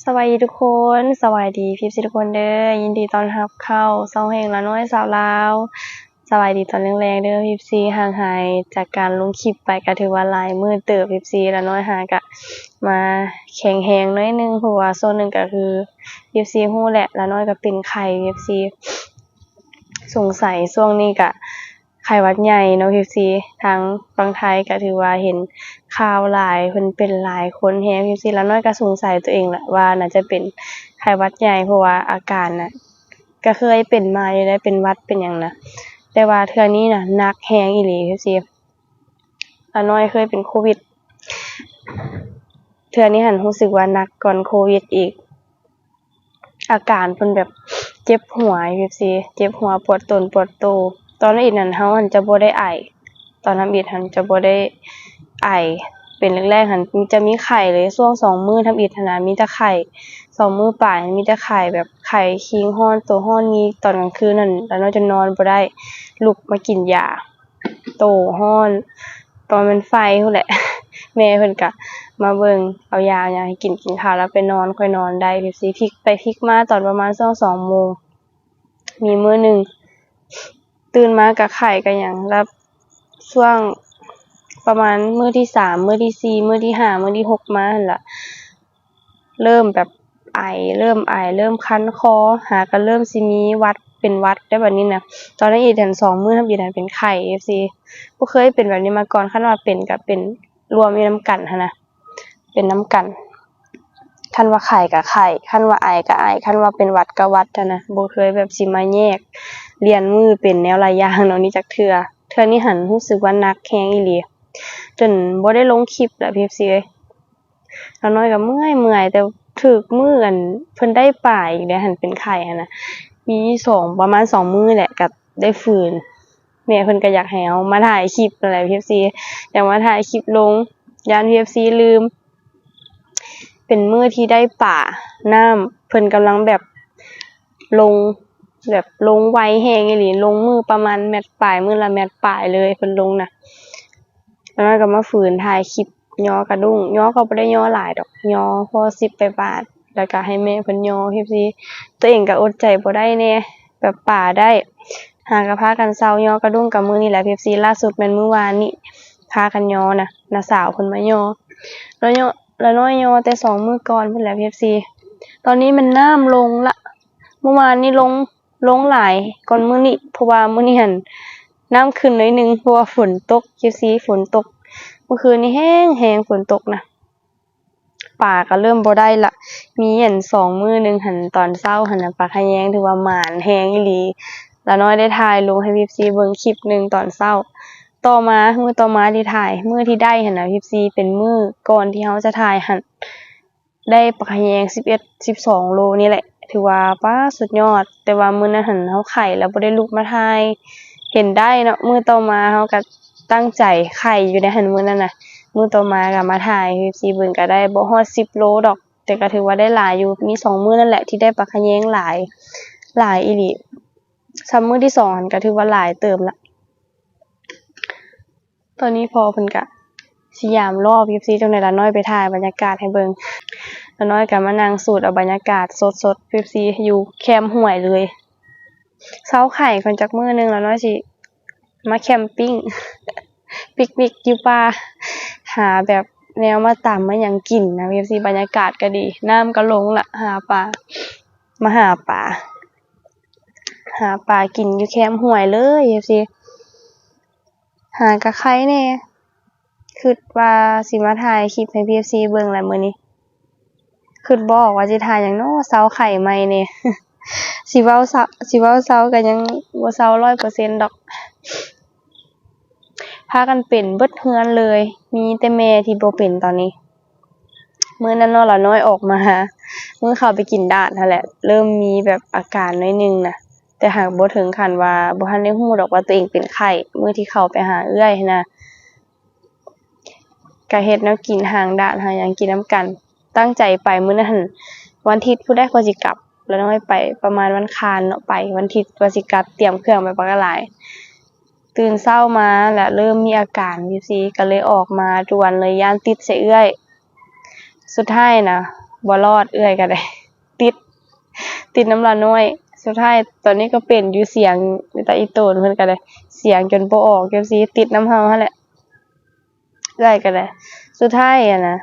สวัสดีทุกคนสวัสดีพี่ทุกคนเด้อยินดีต้อนรับเข้าซองเพลงละน้อยสาวลาวสวัสดีตอนแรงๆเด้อพี่ห่างหายจากการลงคลิปไปก็ถือว่าหลายมื้อเติบพี่ละน้อยหากะมาแข็งแรงหน่อยนึงเพราะว่าส่วนหนึ่งก็คือพี่ฮู้แหละละน้อยก็เป็นไข้พี่สงสัยช่วงนี้ก็ไข้หวัดใหญ่เนาะพี่ทางฝั่งไทยก็ถือว่าเห็นข่าวหลายเพิ่นเป็นหลายคนแฮงพี่ละน้อยก็สงสัยตัวเองแหละว่าน่าจะเป็นไข้หวัดใหญ่เพราะว่าอาการน่ะก็เคยเป็นมาอยู่แล้วเป็นหวัดเป็นหยังนะแต่ว่าเทื่อนี้น่ะหนักแฮงอีหลีพี่ละน้อยเคยเป็นโควิดเทื่อนี้หั้นรู้สึกว่าหนักก่อนโควิดอีกอาการเพิ่นแบบเจ็บหัวพี่เจ็บหัวปวดต้นปวดโตตอนนั้นอีกนั้นเฮาหั้นจะบ่ได้ไอตอนนั้นอีกหั้นจะบ่ได้ไอเป็นแรกๆหั้นจะมีไข้เลยช่วง2มื้อทำอิฐหั้นน่ะมีแต่ไข้2มื้อปลายมีแต่ไข้แบบไข้คิงร้อนตัวร้อนมีตอนกลางคืนนั่นแล้วเราจะนอนบ่ได้ลุกมากินยาโตร้อนตอนมันไฟพู้นแหละแม่เพิ่นก็มาเบิ่งเอายาหยังให้กินข้าวแล้วไปนอนค่อยนอนได้พี่พลิกไปพลิกมาตอนประมาณช่วง2 โมงมีมื้อหนึ่งตื่นมาก็ไข้ก็หยังแล้วช่วงประมาณมื้อที่3มื้อที่4มื้อที่5มื้อที่6มาหั่นล่ะเริ่มแบบไอเริ่มคันคอหาก็เริ่มสิมีหวัดเป็นหวัดได้บัดนี้น่ะตอนนั้นอีกหั้น2มื้อทำอีกหั้นเป็นไข้บ่เคยเป็นแบบนี้มาก่อนคันว่าเป็นก็เป็นรวมอยู่นำกันหั้นนะเป็นนำกันคันว่าไข้ก็ไข้คันว่าไอก็ไอคันว่าเป็นหวัดก็หวัดหั้นนะบ่เคยแบบสิมาแยกเรียนมือเป็นแนวหลายอย่างเนาะนี่จักเทื่อนี้หั้นรู้สึกว่าหนักแฮงอีหลีจนบ่ได้ลงคลิปแล้วพี่เอ้ยแล้วน้อยก็เมื่อยแต่ถึกมื้ออันเพิ่นได้ป่าอีกแล้วหั้นเป็นไข้หั้นน่ะมีประมาณ2มื้อแหละก็ได้ฟื้นแม่เพิ่นก็อยากให้เรามาถ่ายคลิปนั่นแหละพี่อยากมาถ่ายคลิปลงย้านพี่ลืมเป็นมื้อที่ได้ป่าน้ำเพิ่นกำลังแบบลงไวแฮงอีหลีลงมือประมาณแมตช์ปลายมื้อละแมตช์ปลายเลยเพิ่นลงน่ะแล้วมันก็มาฝืนถ่ายคลิปย่อกระดุ้งย่อก็บ่ได้ย่อหลายดอกย่อพอ10ไปบาทแล้วก็ให้แม่เพิ่นย่อพี่ตัวเองก็อดใจบ่ได้แน่แบบป่าได้หาก็พากันเซาย่อกระดุ้งกับมื้อนี้แหละพี่ล่าสุดแม่นมื้อวานนี้พากันย่อน่ะน้าสาวเพิ่นมาย่อแล้วน้อยย่อแต่2มื้อก่อนพุ่นแหละพี่ตอนนี้มันน้ำลงละเมื่อวานนี้ลงหลายก่อนมื้อนี้เพราะว่ามื้อนี้หั่นน้ำขึ้นหน่อยนึงเพราะว่าฝนตกพี่ฝนตกเมื่อคืนนี้แห้งฝนตกนะป่าก็เริ่มบ่ได้ละมีอัน2มื้อนึงหั่นตอนเช้าหั่นน่ะปลาขะแยงถือว่าหมานแฮงอีหลีแล้วน้อยได้ถ่ายลงให้พี่เบิ่งคลิปนึงตอนเช้าต่อมามื้อต่อมาที่ถ่ายมื้อที่ได้หั่นน่ะพี่เป็นมื้อก่อนที่เฮาจะถ่ายหั่นได้ปลาขะแยง11-12 โลนี่แหละถือว่าป๊าสุดยอดแต่ว่ามื้อนั้นหั่นเฮาไข้แล้วบ่ได้ลุกมาถ่ายเห็นได้เนาะมื้อต่อมาเฮาก็ตั้งใจไข้อยู่ในหั่นมื้อนั้นน่ะมื้อต่อมาก็มาถ่ายให้พี่เบิ่งก็ได้บ่ฮอด10 โลดอกแต่ก็ถือว่าได้หลายอยู่มี2มื้อนั่นแหละที่ได้ปลาขะแยงหลายอีหลีซ้ำมื้อที่2หั่นก็ถือว่าหลายเติบละตอนนี้พอเพิ่นก็สิยามรอพี่จังได๋ล่ะน้อยไปถ่ายบรรยากาศให้เบิ่งแล้วน้อยก็มานั่งสูดเอาบรรยากาศสดๆพี่อยู่แคมป์ห้วยเลยเซาไข่ก่อนจักมื้อนึงแล้วน้อยสิมาแคมปิ้งปิกนิกอยู่ป่าหาแบบแนวมาตำมาหยังกินนะพี่บรรยากาศก็ดีน้ำก็ลงละหาปลามาหาปลากินอยู่แคมป์ห้วยเลยพี่หาก็ไข่แน่คิดว่าสิมาถ่ายคลิปให้พี่เบิ่งแหละมื้อนี้คิดบ่ออกว่าสิถ่ายหยังเนาะเซาไข่ใหม่แน่ สิเว้าเซาก็ยังบ่เซา 100% ดอกพากันเป็นเบิดเรือนเลยมีแต่แม่ที่บ่เป็นตอนนี้มื้อนั้นเนาะล่ะน้อยออกมามื้อเข้าไปกินดาดนั่นแหละเริ่มมีแบบอาการหน่อยนึงน่ะแต่หากบ่ถึงขั้นว่าบ่ทันได้ฮู้ดอกว่าตัวเองเป็นไข้มื้อที่เข้าไปหาเอื้อยหั้นน่ะก็เฮ็ดแนวกินห่างดาดหาหยังกินนำกันตั้งใจไปมื้อนั้นวันอาทิตย์ผู้ใดก็สิกลับแล้วน้อยไปประมาณวันอังคารเนาะไปวันอาทิตย์ว่าสิกลับเตรียมเครื่องไปบักหลายตื่นเช้ามาแล้วเริ่มมีอาการพี่ก็เลยออกมาด่วนเลยย้านติดใส่เอื้อยสุดท้ายน่ะ บ่รอดเอื้อยก็ได้ ติดติดน้ำลายน้อยสุดท้ายตอนนี้ก็เป็นอยู่เสียงตาอีโตนเพิ่นก็ได้เสียงจนบ่ออกจังซี่ติดน้ำเฮาหั่นแหละเอื้อยก็ได้สุดท้ายอะนะ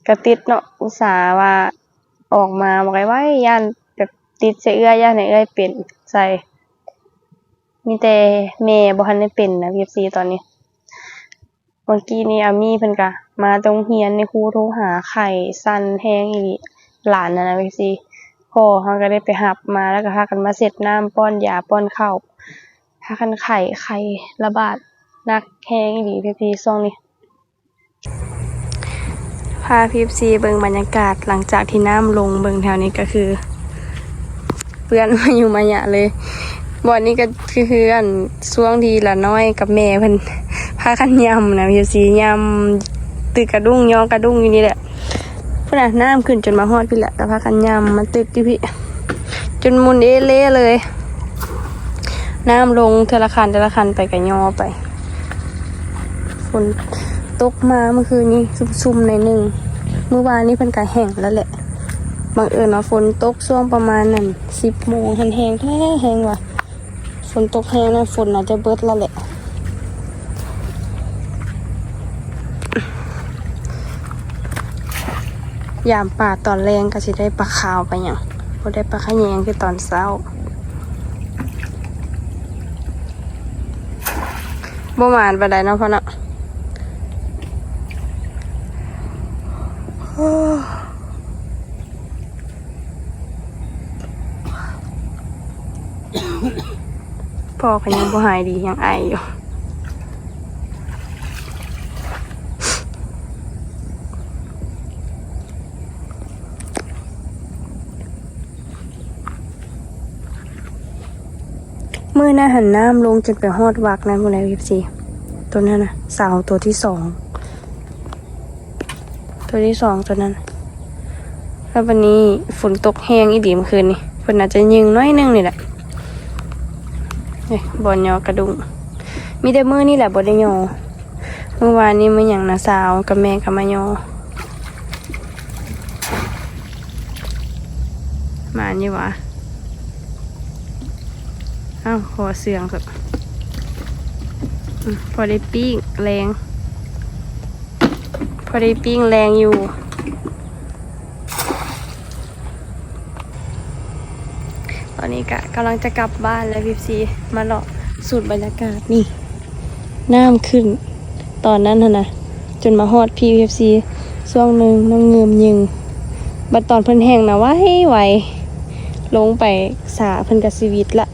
ก็ติดเนาะอุตส่าห์ว่าออกมาบอกไว้ย่านแบบติดใส่เอื้อยย่านให้เอื้อยเป็นใส่มีแต่แม่บ่ทันได้เป็นนะ FC ตอนนี้เมื่อกี้นี้อามี่เพิ่นก็มาโรงเรียนในครูโทรหาไข้สั่นแฮงอีหลีหลานน่ะนะ FC พ่อเขาก็ได้ไปรับมาแล้วก็พากันมาเสร็จน้ำป้อนยาป้อนข้าวพากันไข้ระบาดหนักแฮงอีหลี FC ช่วงนี้พา FC เบิ่งบรรยากาศหลังจากที่น้ำลงเบิ่งแถวนี้ก็คือเปื้อนมาอยู่มาหยะเลยบ่อนนี้ก็คืออันช่วงที่ละน้อยกับแม่เพิ่นพากันยำนะ FC ยำตึกกระดุ้งยอกระดุ้งอยู่นี่แหละพุ่นน่ะน้ำขึ้นจนมาฮอดพี่แหละก็พากันยำมันตึกอยู่พี่จนมุนเอเล่เลยน้ำลงเทละคันไปกับยอไปฝนตกมาเมื่อคืนนี้ซุ่มๆในหนึ่งเมื่อวานนี้เพิ่นก็แห้งแล้วแหละบังเอิญว่าฝนตกช่วงประมาณนั้น10 โมงแห้งแท้แห้งว่ะฝนตกแห้งนะฝนน่าจะเบิดแล้วแหละยามป่าตอนแรงก็สิได้ปลาขาวไปหยังบ่ได้ปลาขะแยงคือตอนเช้าบ่หมานปานใดเนาะพ่อเนาะพ่อก็ยังบ่หายดียังไออยู่มื้อหน้าหันน้ำลงจนไปฮอดวักนั้นบ่ได้ FC ตัวนั้นน่ะสาวตัวที่2ตัวนั้นแล้ววันนี้ฝนตกแห้งอีหลีเมื่อคืนนี้เพิ่นอาจจะยิงน้อยนึงนี่แหละบ่อนยอกระดุงมีแต่มื้อนี่แหละบ่ได้ยอเมื่อวานนี้มื้อหยังนะสาวกับแม่ก็มายอหมานอยู่วะอ้าวขอเสียงก่อนพอได้ปิ้งแรงอยู่ตอนนี้กำลังจะกลับบ้านแล้วพี่ซีมาเลาะสูตรบรรยากาศนี่น้ำขึ้นตอนนั้นนะจนมาฮอดพี่ซีช่วงหนึ่งน้องเงิมยิงบัดตอนเพิ่นแห้งนะไวลงไปสาเพิ่นกับชีวิตละ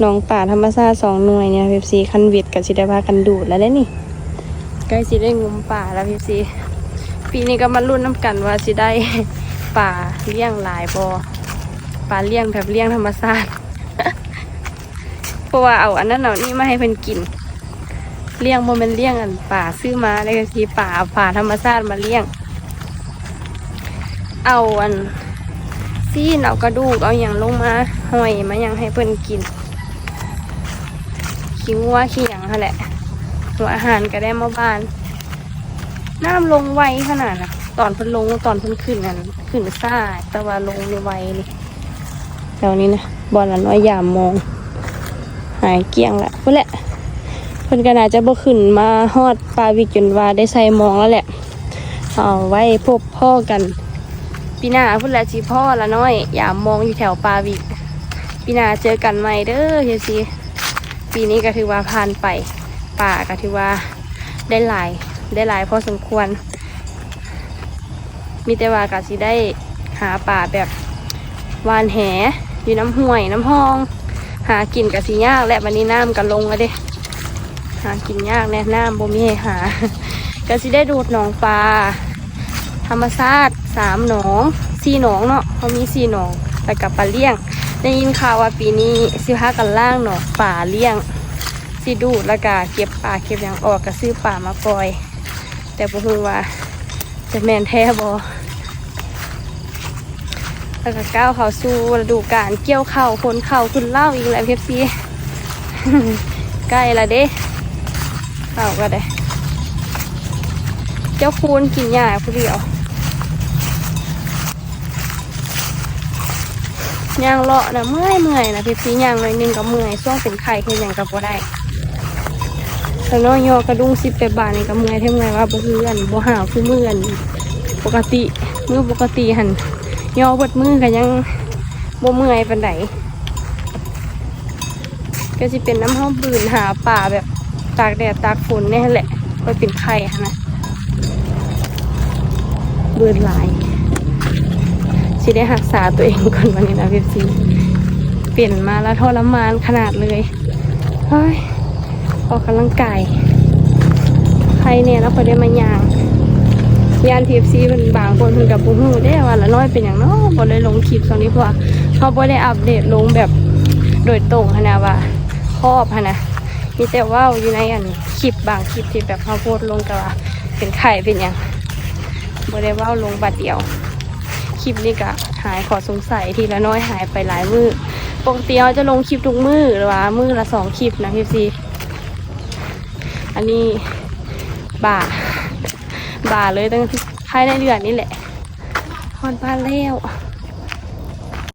น้องป่าธรรมชาติ2 หน่วยเนี่ยพี่ซีคันเวทกับสิได้พากันดูดแล้วได้นี่ใกล้สิได้งมป่าแล้วพี่ซีปีนี้ก็มาลุ้นน้ำกันว่าสิได้ป่าเลี้ยงหลายบ่ปลาเลี้ยงแบบเลี้ยงธรรมชาติ เพราะว่าเอาอันนั้นเอานี่มาให้เพิ่นกินเลี้ยงบ่แม่นเลี้ยงอันป่าซื้อมาแล้วก็สิป่าธรรมชาติมาเลี้ยงเอาอันซีนเอากระดูกเอาหยังลงมาห้อยมาหยังให้เพิ่นกินขี้วัวขี้หยังหั่นแหละหัวอาหารก็ได้มาบ้านน้ำลงไวขนาดน่ะตอนเพิ่นลงตอนเพิ่นขึ้นนั่นขึ้นซ่าแต่ว่าลงนี่ไวนี่แถวนี้นะบ่อนละน้อยยามมองหายเกลี้ยงละพุ่นแหละเพิ่นก็น่าจะบ่ขึ้นมาฮอดปลาวิกจนว่าได้ใส่มองแล้วแหละเอาไว้พบพ่อกันปีหน้าพุ่นแหละสิพ่อละน้อยยามมองอยู่แถวปลาวิกปีหน้าเจอกันใหม่เด้อเฮียซีปีนี้ก็ถือว่าผ่านไปป่าก็ถือว่าได้หลายพอสมควรมีแต่ว่าก็สิได้หาป่าแบบวานแหอยู่น้ำห้วยน้ำห้องหากินกับสิยากและวันนี้น้ำกันลงแล้วเด้หากินยากแน่น้ำบ่มีให้หา ก็สิได้ดูดหนองปลาธรรมชาติ3 หนอง4 หนองเนาะเขามี4 หนองไปกับปลาเลี้ยงได้ยินข่าวว่าปีนี้สิพากันล่างหนองป่าเลี้ยงสิดูดแล้วก็เก็บปลาเก็บอย่างออกก็ซื้อป่ามาปล่อยแต่บ่รู้ว่าจะแม่นแท้บ่แล้วก็ก้าวเข้าสู่ฤดูกาลเกี่ยวข้าวคนข้าวขึ้นเล่าอีกแล้วเพฟซี ใกล้ละเด้ข้าวก็ได้เจ้าคูณกินหญ้าผู้เดียว ย่างเลาะนะเมื่อยนะพี่พีย่างหน่อยหนึงก็เมื่อยช่วงเป็นไข่คือหยังก็บ่ได้แล้วน้อยยอกระดุง18 บาทนี่ก็เมื่อยเท่าไงว่าบ่คืออันบ่หาวคือมื้ออันปกติมื้อปกติหั่นยอเบิดมื้อก็ยังบ่เมื่อยปานใดก็สิเป็นน้ำเฮาบืนหาป่าแบบตากแดดตากฝนนี่แหละไปเป็นไข่หั่นนะบืนหลายสิได้รักษาตัวเองก่อนวันนี้นะพี่ซีเปลี่ยนมาแล้วทรมานขนาดเลยเฮ้ยออกกำลังกายใครเนี่ยแล้วพอได้มายางยานทีเอฟซีเป็นบางคนเพิ่นกับบุ้งได้ว่าละน้อยเป็นอย่างน้อยบ่ได้ลงคลิปตอนนี้เพราะว่าเขาบ่ได้อัปเดตลงแบบโดยตรงขนาดว่าครอบนะมีแต่ว่าอยู่ในอันคลิปบางคลิปที่แบบเขาโพสต์ลงแต่ว่าเป็นไข่เป็นอย่างบ่ได้ว่าลงบัดเดียวคลิปนี้ก็หายขอสงสัยทีละน้อยหายไปหลายมือปกติเราจะลงคลิปทุกมือหรือว่ามือละ2 คลิปนะพี่ซีอันนี้บ่าเลยตั้งภายในเดือนนี่แหละฮอดบ้านแล้ว